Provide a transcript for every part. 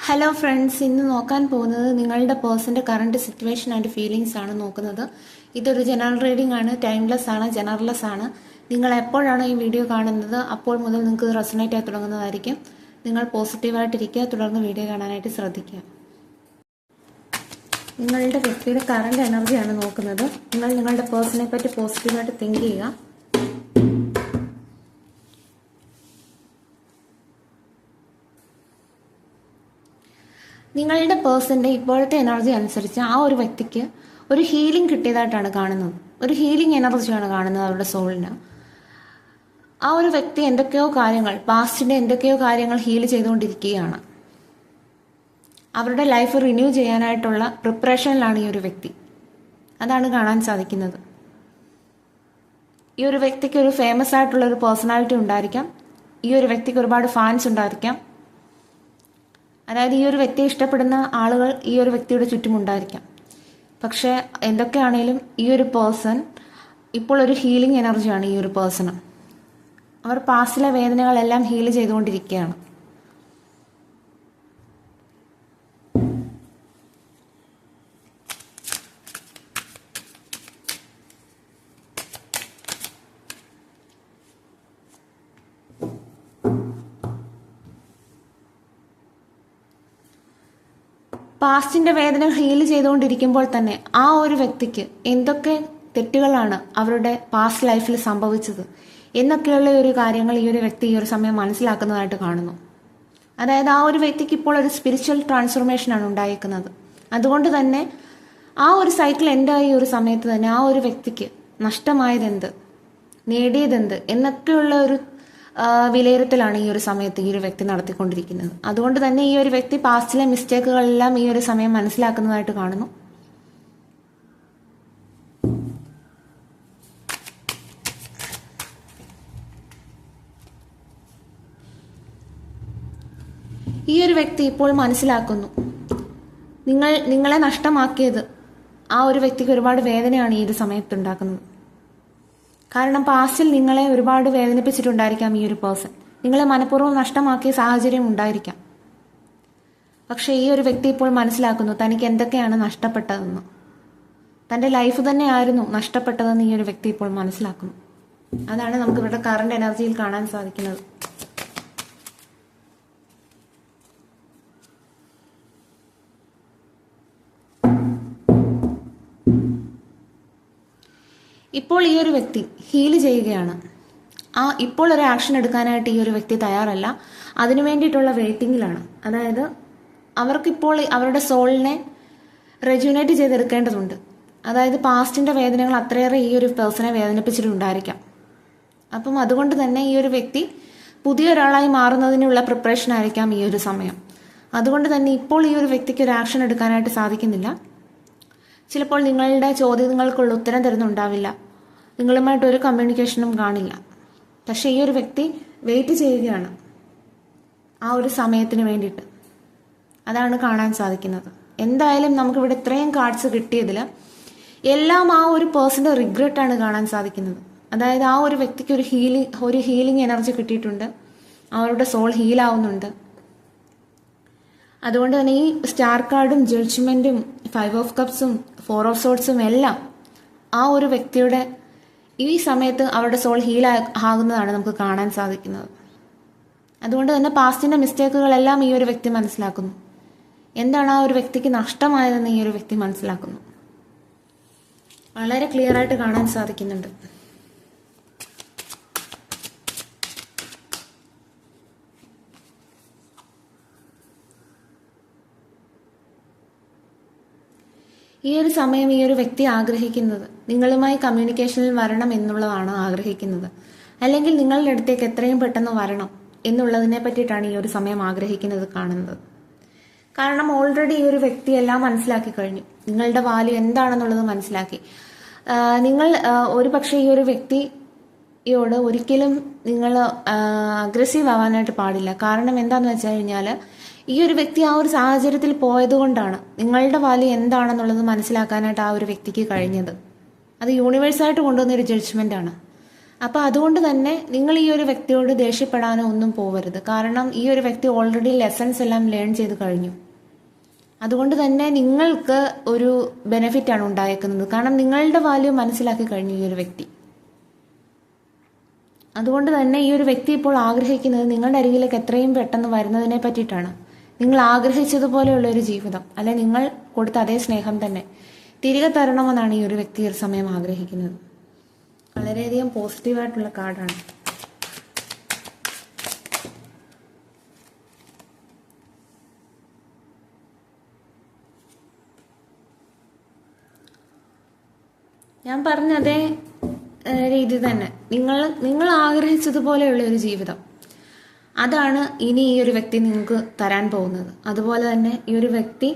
Hello friends, ഇന്ന് നോക്കാൻ പോകുന്നത് നിങ്ങളുടെ പേഴ്സൻ്റെ കറണ്ട് സിറ്റുവേഷൻ ആൻഡ് ഫീലിങ്സ് ആണ് നോക്കുന്നത്. ഇതൊരു ജനറൽ റീഡിംഗ് ആണ്, ടൈംലെസ് ആണ്, ജനറൽലെസ് ആണ്. നിങ്ങൾ എപ്പോഴാണ് ഈ വീഡിയോ കാണുന്നത് അപ്പോൾ മുതൽ നിങ്ങൾക്ക് റെസൊണേറ്റ് ആയി തുടങ്ങുന്നതായിരിക്കും. നിങ്ങൾ പോസിറ്റീവായിട്ടിരിക്കുക, തുടർന്ന് വീഡിയോ കാണാനായിട്ട് ശ്രദ്ധിക്കുക. നിങ്ങളുടെ വ്യക്തിയുടെ കറണ്ട് എനർജിയാണ് നോക്കുന്നത്. നിങ്ങൾ നിങ്ങളുടെ പേഴ്സണെ പറ്റി പോസിറ്റീവായിട്ട് തിങ്ക് ചെയ്യുക. നിങ്ങളുടെ പേഴ്സൻ്റെ ഇപ്പോഴത്തെ എനർജി അനുസരിച്ച് ആ ഒരു വ്യക്തിക്ക് ഒരു ഹീലിംഗ് കിട്ടിയതായിട്ടാണ് കാണുന്നത്. ഒരു ഹീലിംഗ് എനർജിയാണ് കാണുന്നത് അവരുടെ സോളിന്. ആ ഒരു വ്യക്തി എന്തൊക്കെയോ കാര്യങ്ങൾ, പാസ്റ്റിൻ്റെ എന്തൊക്കെയോ കാര്യങ്ങൾ ഹീൽ ചെയ്തുകൊണ്ടിരിക്കുകയാണ്. അവരുടെ ലൈഫ് റിന്യൂ ചെയ്യാനായിട്ടുള്ള പ്രിപ്പറേഷനിലാണ് ഈ ഒരു വ്യക്തി. അതാണ് കാണാൻ സാധിക്കുന്നത്. ഈ ഒരു വ്യക്തിക്ക് ഒരു ഫേമസ് ആയിട്ടുള്ള ഒരു പേഴ്സണാലിറ്റി ഉണ്ടായിരിക്കാം. ഈ ഒരു വ്യക്തിക്ക് ഒരുപാട് ഫാൻസ് ഉണ്ടായിരിക്കാം. അതായത് ഈ ഒരു വ്യക്തിയെ ഇഷ്ടപ്പെടുന്ന ആളുകൾ ഈ ഒരു വ്യക്തിയുടെ ചുറ്റുമുണ്ടായിരിക്കാം. പക്ഷേ എന്തൊക്കെയാണേലും ഈ ഒരു പേഴ്സൺ ഇപ്പോൾ ഒരു ഹീലിംഗ് എനർജിയാണ് ഈ ഒരു പേഴ്സണ്. അവർ പാസ്റ്റിലെ വേദനകളെല്ലാം ഹീൽ ചെയ്തുകൊണ്ടിരിക്കുകയാണ്. പാസ്റ്റിന്റെ വേദന ഹീൽ ചെയ്തുകൊണ്ടിരിക്കുമ്പോൾ തന്നെ ആ ഒരു വ്യക്തിക്ക് എന്തൊക്കെ തെറ്റുകളാണ് അവരുടെ പാസ്റ്റ് ലൈഫിൽ സംഭവിച്ചത് എന്നൊക്കെയുള്ള ഒരു കാര്യങ്ങൾ ഈ ഒരു വ്യക്തി ഈ ഒരു സമയം മനസ്സിലാക്കുന്നതായിട്ട് കാണുന്നു. അതായത് ആ ഒരു വ്യക്തിക്ക് ഇപ്പോൾ ഒരു സ്പിരിച്വൽ ട്രാൻസ്ഫോർമേഷനാണ് ഉണ്ടായിരിക്കുന്നത്. അതുകൊണ്ട് തന്നെ ആ ഒരു സൈക്കിൾ എൻഡായ ഒരു സമയത്ത് തന്നെ ആ ഒരു വ്യക്തിക്ക് നഷ്ടമായതെന്ത്, നേടിയതെന്ത് എന്നൊക്കെയുള്ള ഒരു വിലയിരുത്തലാണ് ഈ ഒരു സമയത്ത് ഈ ഒരു വ്യക്തി നടത്തിക്കൊണ്ടിരിക്കുന്നത്. അതുകൊണ്ട് തന്നെ ഈ ഒരു വ്യക്തി പാസ്റ്റിലെ മിസ്റ്റേക്കുകളെല്ലാം ഈ ഒരു സമയം മനസ്സിലാക്കുന്നതായിട്ട് കാണുന്നു. ഈ ഒരു വ്യക്തി ഇപ്പോൾ മനസ്സിലാക്കുന്നു നിങ്ങളെ നഷ്ടമാക്കിയത് ആ ഒരു വ്യക്തിക്ക് ഒരുപാട് വേദനയാണ് ഈ ഒരു സമയത്ത് ഉണ്ടാക്കുന്നത്. കാരണം പാസ്റ്റിൽ നിങ്ങളെ ഒരുപാട് വേദനിപ്പിച്ചിട്ടുണ്ടായിരിക്കാം ഈ ഒരു പേഴ്സൺ. നിങ്ങളെ മനഃപൂർവ്വം നഷ്ടമാക്കിയ സാഹചര്യം ഉണ്ടായിരിക്കാം. പക്ഷേ ഈ ഒരു വ്യക്തി ഇപ്പോൾ മനസ്സിലാക്കുന്നു തനിക്ക് എന്തൊക്കെയാണ് നഷ്ടപ്പെട്ടതെന്ന്. തൻ്റെ ലൈഫ് തന്നെയായിരുന്നു നഷ്ടപ്പെട്ടതെന്ന് ഈ ഒരു വ്യക്തി ഇപ്പോൾ മനസ്സിലാക്കുന്നു. അതാണ് നമുക്ക് ഇവരുടെ കറണ്ട് എനർജിയിൽ കാണാൻ സാധിക്കുന്നത്. ഇപ്പോൾ ഈ ഒരു വ്യക്തി ഹീൽ ചെയ്യുകയാണ്. ഇപ്പോൾ ഒരു ആക്ഷൻ എടുക്കാനായിട്ട് ഈ ഒരു വ്യക്തി തയ്യാറല്ല. അതിനു വേണ്ടിയിട്ടുള്ള വെയിറ്റിങ്ങിലാണ്. അതായത് അവർക്കിപ്പോൾ അവരുടെ സോളിനെ റെജുനേറ്റ് ചെയ്തെടുക്കേണ്ടതുണ്ട്. അതായത് പാസ്റ്റിൻ്റെ വേദനകൾ അത്രയേറെ ഈ ഒരു പേഴ്സണെ വേദനിപ്പിച്ചിട്ടുണ്ടായിരിക്കാം. അപ്പം അതുകൊണ്ട് തന്നെ ഈ ഒരു വ്യക്തി പുതിയൊരാളായി മാറുന്നതിനുള്ള പ്രിപ്പറേഷൻ ആയിരിക്കാം ഈ ഒരു സമയം. അതുകൊണ്ട് തന്നെ ഇപ്പോൾ ഈ ഒരു വ്യക്തിക്ക് ഒരു ആക്ഷൻ എടുക്കാനായിട്ട് സാധിക്കുന്നില്ല. ചിലപ്പോൾ നിങ്ങളുടെ ചോദ്യങ്ങൾക്കുള്ള ഉത്തരം തരുന്നുണ്ടാവില്ല. നിങ്ങളുമായിട്ട് ഒരു കമ്മ്യൂണിക്കേഷനും കാണില്ല. പക്ഷേ ഈ ഒരു വ്യക്തി വെയിറ്റ് ചെയ്യുകയാണ് ആ ഒരു സമയത്തിന് വേണ്ടിയിട്ട്. അതാണ് കാണാൻ സാധിക്കുന്നത്. എന്തായാലും നമുക്കിവിടെ ഇത്രയും കാർഡ്സ് കിട്ടിയതിൽ എല്ലാം ആ ഒരു പേഴ്സൻ്റെ റിഗ്രറ്റാണ് കാണാൻ സാധിക്കുന്നത്. അതായത് ആ ഒരു വ്യക്തിക്ക് ഒരു ഹീലിംഗ് എനർജി കിട്ടിയിട്ടുണ്ട്. അവരുടെ സോൾ ഹീലാവുന്നുണ്ട്. അതുകൊണ്ട് തന്നെ ഈ സ്റ്റാർ കാർഡും ജഡ്ജ്മെൻറ്റും 5 ഓഫ് കപ്സും 4 ഓഫ് സോർട്സും എല്ലാം ആ ഒരു വ്യക്തിയുടെ ഈ സമയത്ത് അവരുടെ സോൾ ആകുന്നതാണ് നമുക്ക് കാണാൻ സാധിക്കുന്നത്. അതുകൊണ്ട് തന്നെ പാസ്റ്റിൻ്റെ മിസ്റ്റേക്കുകളെല്ലാം ഈ ഒരു വ്യക്തി മനസ്സിലാക്കുന്നു. എന്താണ് ആ ഒരു വ്യക്തിക്ക് നഷ്ടമായതെന്ന് ഈ ഒരു വ്യക്തി മനസ്സിലാക്കുന്നു. വളരെ ക്ലിയർ ആയിട്ട് കാണാൻ സാധിക്കുന്നുണ്ട്. ഈ ഒരു സമയം ഈ ഒരു വ്യക്തി ആഗ്രഹിക്കുന്നത് നിങ്ങളുമായി കമ്മ്യൂണിക്കേഷനിൽ വരണം എന്നുള്ളതാണ് ആഗ്രഹിക്കുന്നത്. അല്ലെങ്കിൽ നിങ്ങളുടെ അടുത്തേക്ക് എത്രയും പെട്ടെന്ന് വരണം എന്നുള്ളതിനെ പറ്റിയിട്ടാണ് ഈ ഒരു സമയം ആഗ്രഹിക്കുന്നത് കാണുന്നത്. കാരണം ഓൾറെഡി ഈ ഒരു വ്യക്തി എല്ലാം മനസ്സിലാക്കി കഴിഞ്ഞു. നിങ്ങളുടെ വാല്യൂ എന്താണെന്നുള്ളത് മനസ്സിലാക്കി. നിങ്ങൾ ഒരു പക്ഷേ ഈ ഒരു വ്യക്തിയോട് ഒരിക്കലും നിങ്ങൾ അഗ്രസീവ് ആവാനായിട്ട് പാടില്ല. കാരണം എന്താണെന്ന് വെച്ച് കഴിഞ്ഞാൽ ഈ ഒരു വ്യക്തി ആ ഒരു സാഹചര്യത്തിൽ പോയതുകൊണ്ടാണ് നിങ്ങളുടെ വാല്യൂ എന്താണെന്നുള്ളത് മനസ്സിലാക്കാനായിട്ട് ആ ഒരു വ്യക്തിക്ക് കഴിഞ്ഞത്. അത് യൂണിവേഴ്സായിട്ട് കൊണ്ടുവന്നൊരു ജഡ്ജ്മെൻ്റ് ആണ്. അപ്പോൾ അതുകൊണ്ട് തന്നെ നിങ്ങൾ ഈ ഒരു വ്യക്തിയോട് ദേഷ്യപ്പെടാനോ ഒന്നും പോവരുത്. കാരണം ഈ ഒരു വ്യക്തി ഓൾറെഡി ലെസൺസ് എല്ലാം ലേൺ ചെയ്ത് കഴിഞ്ഞു. അതുകൊണ്ട് തന്നെ നിങ്ങൾക്ക് ഒരു ബെനിഫിറ്റ് ആണ് ഉണ്ടായേക്കുന്നത്. കാരണം നിങ്ങളുടെ വാല്യൂ മനസ്സിലാക്കി കഴിഞ്ഞു ഈ ഒരു വ്യക്തി. അതുകൊണ്ട് തന്നെ ഈ ഒരു വ്യക്തി ഇപ്പോൾ ആഗ്രഹിക്കുന്നത് നിങ്ങളുടെ അരികിലേക്ക് എത്രയും പെട്ടെന്ന് വരുന്നതിനെ പറ്റിയിട്ടാണ്. നിങ്ങൾ ആഗ്രഹിച്ചതുപോലെയുള്ള ഒരു ജീവിതം, അല്ലെ നിങ്ങൾ കൊടുത്ത അതേ സ്നേഹം തന്നെ തിരികെ തരണമെന്നാണ് ഈ ഒരു വ്യക്തി ഒരു സമയം ആഗ്രഹിക്കുന്നത്. വളരെയധികം പോസിറ്റീവായിട്ടുള്ള കാർഡാണ്. ഞാൻ പറഞ്ഞ അതേ രീതി തന്നെ നിങ്ങൾ ആഗ്രഹിച്ചതുപോലെയുള്ള ഒരു ജീവിതം, അതാണ് ഇനി ഈ ഒരു വ്യക്തി നിങ്ങൾക്ക് തരാൻ പോകുന്നത്. അതുപോലെ തന്നെ ഈ ഒരു വ്യക്തി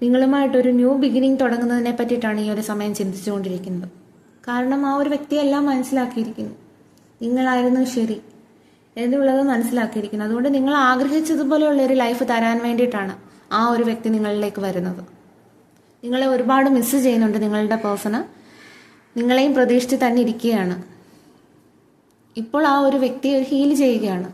നിങ്ങളുമായിട്ടൊരു ന്യൂ ബിഗിനിങ് തുടങ്ങുന്നതിനെ പറ്റിയിട്ടാണ് ഈ ഒരു സമയം ചിന്തിച്ചുകൊണ്ടിരിക്കുന്നത്. കാരണം ആ ഒരു വ്യക്തിയെല്ലാം മനസ്സിലാക്കിയിരിക്കുന്നു, നിങ്ങളായിരുന്നു ശരി എന്നുള്ളത് മനസ്സിലാക്കിയിരിക്കുന്നു. അതുകൊണ്ട് നിങ്ങൾ ആഗ്രഹിച്ചതുപോലെയുള്ള ഒരു ലൈഫ് തരാൻ വേണ്ടിയിട്ടാണ് ആ ഒരു വ്യക്തി നിങ്ങളിലേക്ക് വരുന്നത്. നിങ്ങളെ ഒരുപാട് മിസ് ചെയ്യുന്നുണ്ട് നിങ്ങളുടെ പേഴ്സണ്. നിങ്ങളെയും പ്രതീക്ഷിച്ച് തന്നെ ഇരിക്കുകയാണ്. ഇപ്പോൾ ആ ഒരു വ്യക്തി ഹീൽ ചെയ്യുകയാണ്.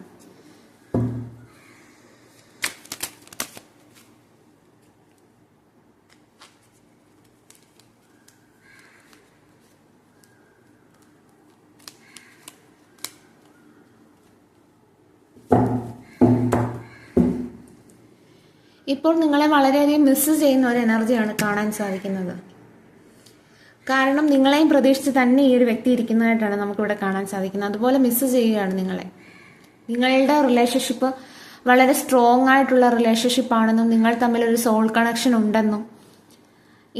ഇപ്പോൾ നിങ്ങളെ വളരെയധികം മിസ് ചെയ്യുന്ന ഒരു എനർജിയാണ് കാണാൻ സാധിക്കുന്നത്. കാരണം നിങ്ങളെയും പ്രതീക്ഷിച്ച് തന്നെ ഈ ഒരു വ്യക്തി ഇരിക്കുന്നതായിട്ടാണ് നമുക്കിവിടെ കാണാൻ സാധിക്കുന്നത്. അതുപോലെ മിസ് ചെയ്യുകയാണ് നിങ്ങളെ. നിങ്ങളുടെ റിലേഷൻഷിപ്പ് വളരെ സ്ട്രോങ് ആയിട്ടുള്ള റിലേഷൻഷിപ്പ് ആണെന്നും നിങ്ങൾ തമ്മിലൊരു സോൾ കണക്ഷൻ ഉണ്ടെന്നും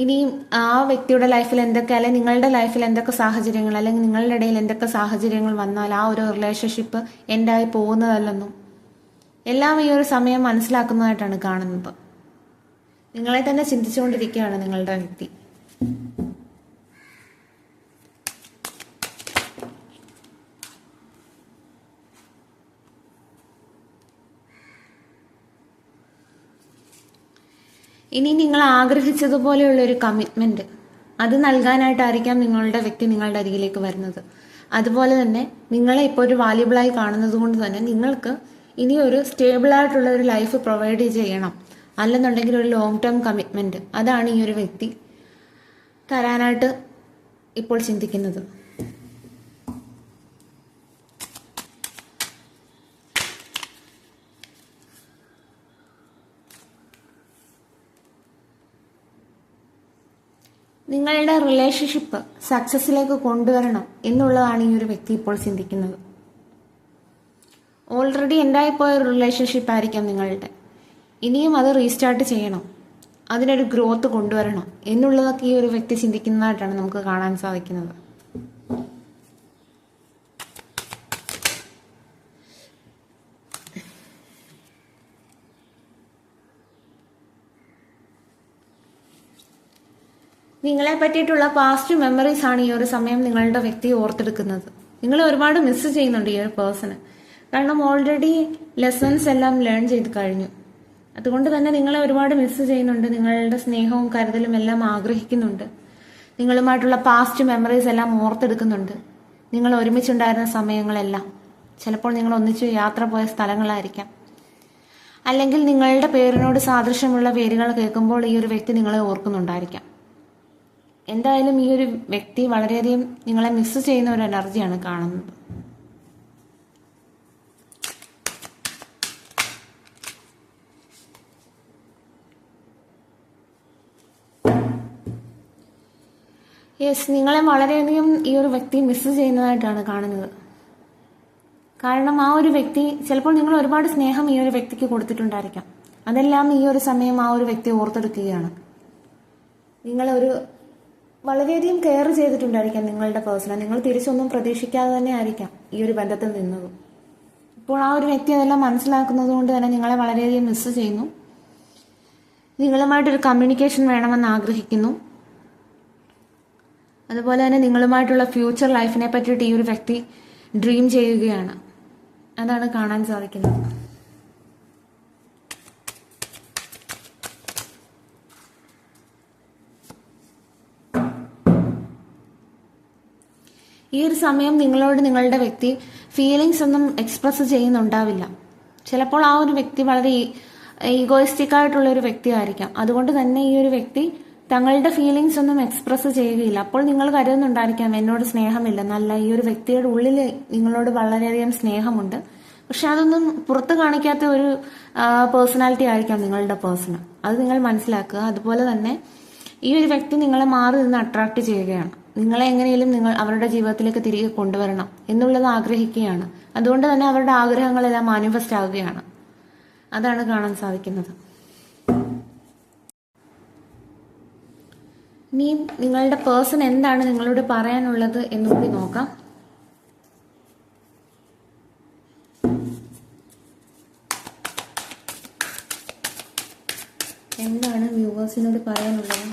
ഇനിയും ആ വ്യക്തിയുടെ ലൈഫിൽ എന്തൊക്കെ, അല്ലെങ്കിൽ നിങ്ങളുടെ ലൈഫിൽ എന്തൊക്കെ സാഹചര്യങ്ങൾ, അല്ലെങ്കിൽ നിങ്ങളുടെ ഇടയിൽ എന്തൊക്കെ സാഹചര്യങ്ങൾ വന്നാൽ ആ ഒരു റിലേഷൻഷിപ്പ് എൻഡായി പോകുന്നതല്ലെന്നും എല്ലാം ഈ ഒരു സമയം മനസ്സിലാക്കുന്നതായിട്ടാണ് കാണുന്നത്. നിങ്ങളെ തന്നെ ചിന്തിച്ചുകൊണ്ടിരിക്കുകയാണ് നിങ്ങളുടെ വ്യക്തി. ഇനി നിങ്ങൾ ആഗ്രഹിച്ചതുപോലെയുള്ള ഒരു കമ്മിറ്റ്മെന്റ് അത് നൽകാനായിട്ടായിരിക്കാം നിങ്ങളുടെ വ്യക്തി നിങ്ങളുടെ അരികിലേക്ക് വരുന്നത്. അതുപോലെ തന്നെ നിങ്ങളെ ഇപ്പോൾ ഒരു വാല്യുബിളായി കാണുന്നത് കൊണ്ട് തന്നെ നിങ്ങൾക്ക് ഇനി ഒരു സ്റ്റേബിൾ ആയിട്ടുള്ള ഒരു ലൈഫ് പ്രൊവൈഡ് ചെയ്യണം, അല്ലെന്നുണ്ടെങ്കിൽ ഒരു ലോങ് ടേം കമ്മിറ്റ്മെന്റ്, അതാണ് ഈ ഒരു വ്യക്തി തരാനായിട്ട് ഇപ്പോൾ ചിന്തിക്കുന്നത്. നിങ്ങളുടെ റിലേഷൻഷിപ്പ് സക്സസിലേക്ക് കൊണ്ടുവരണം എന്നുള്ളതാണ് ഈ ഒരു വ്യക്തി ഇപ്പോൾ ചിന്തിക്കുന്നത്. ഓൾറെഡി എൻഡായിപ്പോയ ഒരു റിലേഷൻഷിപ്പ് ആയിരിക്കാം നിങ്ങളുടെ. ഇനിയും അത് റീസ്റ്റാർട്ട് ചെയ്യണം, അതിനൊരു ഗ്രോത്ത് കൊണ്ടുവരണം എന്നുള്ളതൊക്കെ ഈ ഒരു വ്യക്തി ചിന്തിക്കുന്നതായിട്ടാണ് നമുക്ക് കാണാൻ സാധിക്കുന്നത്. നിങ്ങളെ പറ്റിയിട്ടുള്ള പാസ്റ്റ് മെമ്മറീസ് ആണ് ഈ ഒരു സമയം നിങ്ങളുടെ വ്യക്തി ഓർത്തെടുക്കുന്നത്. നിങ്ങൾ ഒരുപാട് മിസ് ചെയ്യുന്നുണ്ട് ഈ ഒരു പേഴ്സണ്. കാരണം ഓൾറെഡി ലെസൺസ് എല്ലാം ലേൺ ചെയ്ത് കഴിഞ്ഞു. അതുകൊണ്ട് തന്നെ നിങ്ങളെ ഒരുപാട് മിസ് ചെയ്യുന്നുണ്ട്. നിങ്ങളുടെ സ്നേഹവും കരുതലും എല്ലാം ആഗ്രഹിക്കുന്നുണ്ട്. നിങ്ങളുമായിട്ടുള്ള പാസ്റ്റ് മെമ്മറീസ് എല്ലാം ഓർത്തെടുക്കുന്നുണ്ട്. നിങ്ങൾ ഒരുമിച്ചുണ്ടായിരുന്ന സമയങ്ങളെല്ലാം, ചിലപ്പോൾ നിങ്ങൾ ഒന്നിച്ച് യാത്ര പോയ സ്ഥലങ്ങളായിരിക്കാം, അല്ലെങ്കിൽ നിങ്ങളുടെ പേരിനോട് സാദൃശ്യമുള്ള പേരുകൾ കേൾക്കുമ്പോൾ ഈ ഒരു വ്യക്തി നിങ്ങളെ ഓർക്കുന്നുണ്ടായിരിക്കാം. എന്തായാലും ഈ ഒരു വ്യക്തി വളരെയധികം നിങ്ങളെ മിസ് ചെയ്യുന്ന ഒരു എനർജിയാണ് കാണുന്നത്. യെസ്, നിങ്ങളെ വളരെയധികം ഈ ഒരു വ്യക്തി മിസ് ചെയ്യുന്നതായിട്ടാണ് കാണുന്നത്. കാരണം ആ ഒരു വ്യക്തി ചിലപ്പോൾ നിങ്ങൾ ഒരുപാട് സ്നേഹം ഈ ഒരു വ്യക്തിക്ക് കൊടുത്തിട്ടുണ്ടായിരിക്കാം. അതെല്ലാം ഈ ഒരു സമയം ആ ഒരു വ്യക്തി ഓർത്തെടുക്കുകയാണ്. നിങ്ങളൊരു വളരെയധികം കെയർ ചെയ്തിട്ടുണ്ടായിരിക്കാം നിങ്ങളുടെ പേഴ്സണെ. നിങ്ങൾ തിരിച്ചൊന്നും പ്രതീക്ഷിക്കാതെ തന്നെ ആയിരിക്കാം ഈ ഒരു ബന്ധത്തിൽ നിന്നതും. ഇപ്പോൾ ആ ഒരു വ്യക്തി അതെല്ലാം മനസ്സിലാക്കുന്നത് കൊണ്ട് തന്നെ നിങ്ങളെ വളരെയധികം മിസ് ചെയ്യുന്നു. നിങ്ങളുമായിട്ടൊരു കമ്മ്യൂണിക്കേഷൻ വേണമെന്ന് ആഗ്രഹിക്കുന്നു. അതുപോലെ തന്നെ നിങ്ങളുമായിട്ടുള്ള ഫ്യൂച്ചർ ലൈഫിനെ പറ്റിയിട്ട് ഈ ഒരു വ്യക്തി ഡ്രീം ചെയ്യുകയാണ്. അതാണ് കാണാൻ സാധിക്കുന്നത്. ഈ ഒരു സമയം നിങ്ങളോട് നിങ്ങളുടെ വ്യക്തി ഫീലിങ്സ് ഒന്നും എക്സ്പ്രസ് ചെയ്യുന്നുണ്ടാവില്ല. ചിലപ്പോൾ ആ ഒരു വ്യക്തി വളരെ ഈഗോയിസ്റ്റിക് ആയിട്ടുള്ള ഒരു വ്യക്തി ആയിരിക്കാം. അതുകൊണ്ട് തന്നെ ഈ ഒരു വ്യക്തി തങ്ങളുടെ ഫീലിങ്സ് ഒന്നും എക്സ്പ്രസ് ചെയ്യുകയില്ല. അപ്പോൾ നിങ്ങൾ കരുതുന്നുണ്ടായിരിക്കാം എന്നോട് സ്നേഹമില്ലെന്നല്ല, ഈ ഒരു വ്യക്തിയുടെ ഉള്ളിൽ നിങ്ങളോട് വളരെയധികം സ്നേഹമുണ്ട്. പക്ഷെ അതൊന്നും പുറത്ത് കാണിക്കാത്ത ഒരു പേഴ്സണാലിറ്റി ആയിരിക്കാം നിങ്ങളുടെ പേഴ്സൺ. അത് നിങ്ങൾ മനസ്സിലാക്കുക. അതുപോലെ തന്നെ ഈ ഒരു വ്യക്തി നിങ്ങളെ മാറി നിന്ന് അട്രാക്ട് ചെയ്യുകയാണ്. നിങ്ങളെ എങ്ങനെയും നിങ്ങൾ അവരുടെ ജീവിതത്തിലേക്ക് തിരികെ കൊണ്ടുവരണം എന്നുള്ളത് ആഗ്രഹിക്കുകയാണ്. അതുകൊണ്ട് തന്നെ അവരുടെ ആഗ്രഹങ്ങളെല്ലാം മാനിഫെസ്റ്റ് ആവുകയാണ്. അതാണ് കാണാൻ സാധിക്കുന്നത്. ഇനി നിങ്ങളുടെ പേഴ്സൺ എന്താണ് നിങ്ങളോട് പറയാനുള്ളത് എന്നുകൂടി നോക്കാം. എന്താണ് വ്യൂവേഴ്സിനോട് പറയാനുള്ളത്?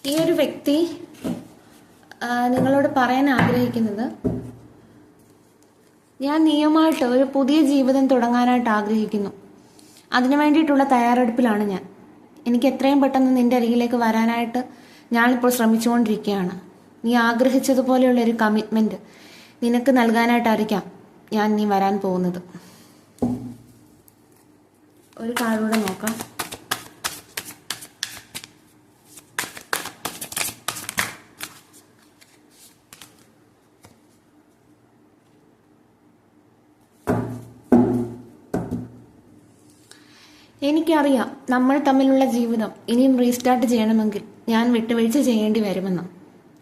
ഈ ഒരു വ്യക്തി നിങ്ങളോട് പറയാൻ ആഗ്രഹിക്കുന്നത്, ഞാൻ നീയുമായിട്ട് ഒരു പുതിയ ജീവിതം തുടങ്ങാനായിട്ട് ആഗ്രഹിക്കുന്നു. അതിനു വേണ്ടിയിട്ടുള്ള തയ്യാറെടുപ്പിലാണ് ഞാൻ. എനിക്ക് എത്രയും പെട്ടെന്ന് നിന്റെ അരികിലേക്ക് വരാനായിട്ട് ഞാനിപ്പോൾ ശ്രമിച്ചുകൊണ്ടിരിക്കുകയാണ്. നീ ആഗ്രഹിച്ചതുപോലെയുള്ള ഒരു കമ്മിറ്റ്മെന്റ് നിനക്ക് നൽകാനായിട്ടായിരിക്കാം ഞാൻ നീ വരാൻ പോകുന്നത്. ഒരു കാർഡൂടെ നോക്കാം. എനിക്കറിയാം നമ്മൾ തമ്മിലുള്ള ജീവിതം ഇനിയും റീസ്റ്റാർട്ട് ചെയ്യണമെങ്കിൽ ഞാൻ വിട്ടുവീഴ്ച ചെയ്യേണ്ടി വരുമെന്ന്.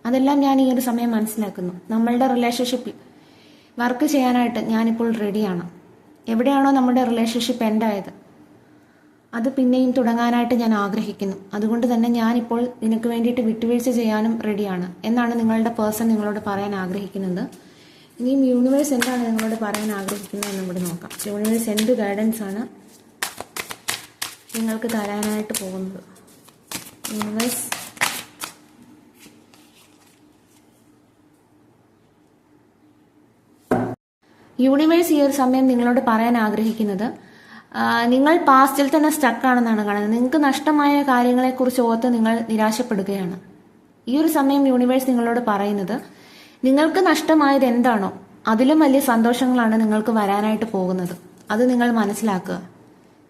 അതെല്ലാം ഞാൻ ഈ ഒരു സമയം മനസ്സിലാക്കുന്നു. നമ്മളുടെ റിലേഷൻഷിപ്പിൽ വർക്ക് ചെയ്യാനായിട്ട് ഞാനിപ്പോൾ റെഡിയാണ്. എവിടെയാണോ നമ്മുടെ റിലേഷൻഷിപ്പ് എൻഡായത് അത് പിന്നെയും തുടങ്ങാനായിട്ട് ഞാൻ ആഗ്രഹിക്കുന്നു. അതുകൊണ്ട് തന്നെ ഞാനിപ്പോൾ നിനക്ക് വേണ്ടിയിട്ട് വിട്ടുവീഴ്ച ചെയ്യാനും റെഡിയാണ് എന്നാണ് നിങ്ങളുടെ പേഴ്സൺ നിങ്ങളോട് പറയാൻ ആഗ്രഹിക്കുന്നത്. ഇനിയും യൂണിവേഴ്സ് എന്താണ് നിങ്ങളോട് പറയാൻ ആഗ്രഹിക്കുന്നത് എന്നും കൂടി നോക്കാം. യൂണിവേഴ്സ് എന്ത് ഗൈഡൻസ് ആണ് നിങ്ങൾക്ക് തരാനായിട്ട് പോകുന്നത്? യൂണിവേഴ്സ് ഈ ഒരു സമയം നിങ്ങളോട് പറയാൻ ആഗ്രഹിക്കുന്നത്, നിങ്ങൾ പാസ്റ്റിൽ തന്നെ സ്റ്റക്കാണെന്നാണ് കാണുന്നത്. നിങ്ങൾക്ക് നഷ്ടമായ കാര്യങ്ങളെക്കുറിച്ച് ഓർത്ത് നിങ്ങൾ നിരാശപ്പെടുകയാണ്. ഈ ഒരു സമയം യൂണിവേഴ്സ് നിങ്ങളോട് പറയുന്നത്, നിങ്ങൾക്ക് നഷ്ടമായത് എന്താണോ അതിലും വലിയ സന്തോഷങ്ങളാണ് നിങ്ങൾക്ക് വരാനായിട്ട് പോകുന്നത്. അത് നിങ്ങൾ മനസ്സിലാക്കുക.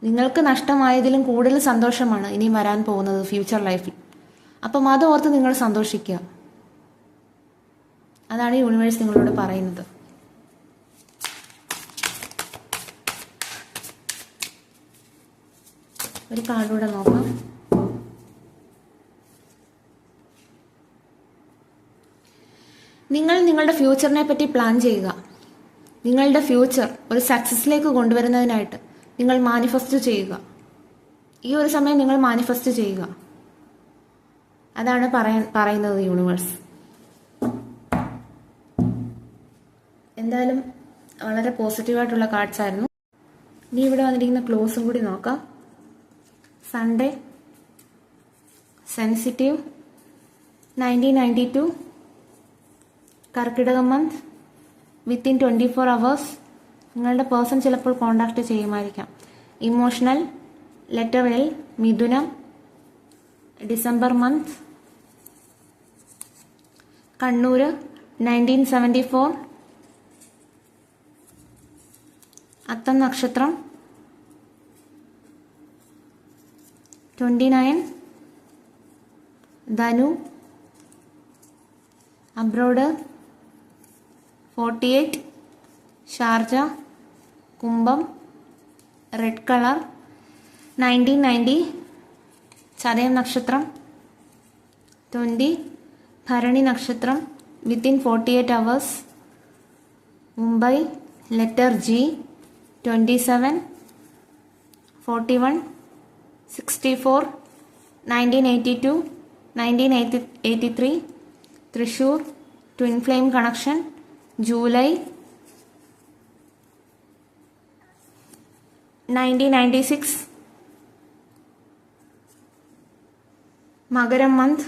നിങ്ങൾക്ക് നഷ്ടമായതിലും കൂടുതൽ സന്തോഷമാണ് ഇനി വരാൻ പോകുന്നത് ഫ്യൂച്ചർ ലൈഫിൽ. അപ്പം അത് ഓർത്ത് നിങ്ങൾ സന്തോഷിക്കുക. അതാണ് യൂണിവേഴ്സ് നിങ്ങളോട് പറയുന്നത്. ഒരു കാർഡൂടെ നോക്കാം. നിങ്ങൾ നിങ്ങളുടെ ഫ്യൂച്ചറിനെ പറ്റി പ്ലാൻ ചെയ്യുക. നിങ്ങളുടെ ഫ്യൂച്ചർ ഒരു സക്സസിലേക്ക് കൊണ്ടുവരുന്നതിനായിട്ട് നിങ്ങൾ മാനിഫെസ്റ്റ് ചെയ്യുക. ഈ ഒരു സമയം നിങ്ങൾ മാനിഫെസ്റ്റ് ചെയ്യുക. അതാണ് പറയുന്നത് യൂണിവേഴ്സ്. എന്തായാലും വളരെ പോസിറ്റീവായിട്ടുള്ള കാർഡ്സ് ആയിരുന്നു. ഇനി ഇവിടെ വന്നിരിക്കുന്ന ക്ലോസും കൂടി നോക്കാം. Sunday, sensitive, 1992, Karkidakam month, within 24 hours നിങ്ങളുടെ പേഴ്സൺ ചിലപ്പോൾ കോണ്ടാക്ട് ചെയ്യുമായിരിക്കാം. Emotional, letter L, Mithunam, December month, Kannur, 1974, Atham നക്ഷത്രം, 29, Dhanu, abroad, 48, Sharjah, Kumbham, red colour, 1990, Chathayam നക്ഷത്രം, 20, ഭരണി നക്ഷത്രം, within 48 hours, Mumbai, letter G, 27, 41, 64, 1982, 1983, Thrissur, twin flame connection, July, 1996, Makaram month,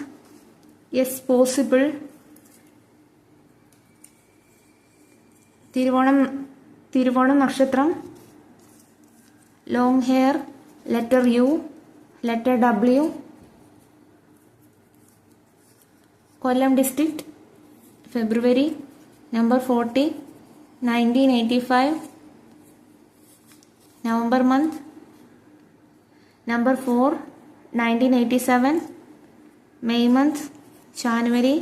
yes possible. Thiruvonam നക്ഷത്രം, long hair, letter U, letter W. കൊല്ലം district, February, number 40, 1985. November month, number 4, 1987. May month, January.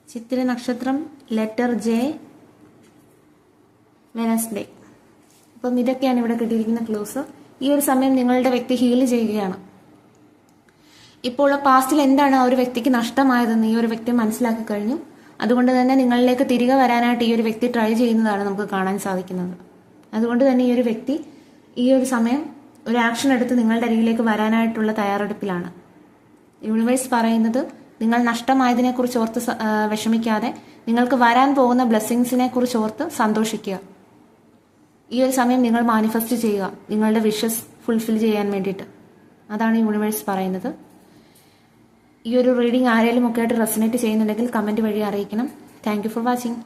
Chithira നക്ഷത്രം, letter J, Wednesday. അപ്പം ഇതൊക്കെയാണ് ഇവിടെ കിട്ടിയിരിക്കുന്ന clues. ഈ ഒരു സമയം നിങ്ങളുടെ വ്യക്തി ഹീൽ ചെയ്യുകയാണ്. ഇപ്പോൾ പാസ്റ്റിൽ എന്താണ് ആ ഒരു വ്യക്തിക്ക് നഷ്ടമായതെന്ന് ഈ ഒരു വ്യക്തി മനസ്സിലാക്കി കഴിഞ്ഞു. അതുകൊണ്ട് തന്നെ നിങ്ങളിലേക്ക് തിരികെ വരാനായിട്ട് ഈ ഒരു വ്യക്തി ട്രൈ ചെയ്യുന്നതാണ് നമുക്ക് കാണാൻ സാധിക്കുന്നത്. അതുകൊണ്ട് തന്നെ ഈ ഒരു വ്യക്തി ഈ ഒരു സമയം ഒരു ആക്ഷൻ എടുത്ത് നിങ്ങളുടെ അരികിലേക്ക് വരാനായിട്ടുള്ള തയ്യാറെടുപ്പിലാണ്. യൂണിവേഴ്സ് പറയുന്നത് നിങ്ങൾ നഷ്ടമായതിനെക്കുറിച്ച് ഓർത്ത് വിഷമിക്കാതെ നിങ്ങൾക്ക് വരാൻ പോകുന്ന ബ്ലെസ്സിങ്സിനെ കുറിച്ച് ഓർത്ത് സന്തോഷിക്കുക. ഈ ഒരു സമയം നിങ്ങൾ മാനിഫെസ്റ്റ് ചെയ്യുക നിങ്ങളുടെ വിഷസ് ഫുൾഫിൽ ചെയ്യാൻ വേണ്ടിയിട്ട്. അതാണ് യൂണിവേഴ്സ് പറയുന്നത്. ഈ ഒരു റീഡിംഗ് ആരെങ്കിലും ഒക്കെ ആയിട്ട് റെസനേറ്റ് ചെയ്യുന്നുണ്ടെങ്കിൽ കമൻറ്റ് വഴി അറിയിക്കണം. Thank you for watching.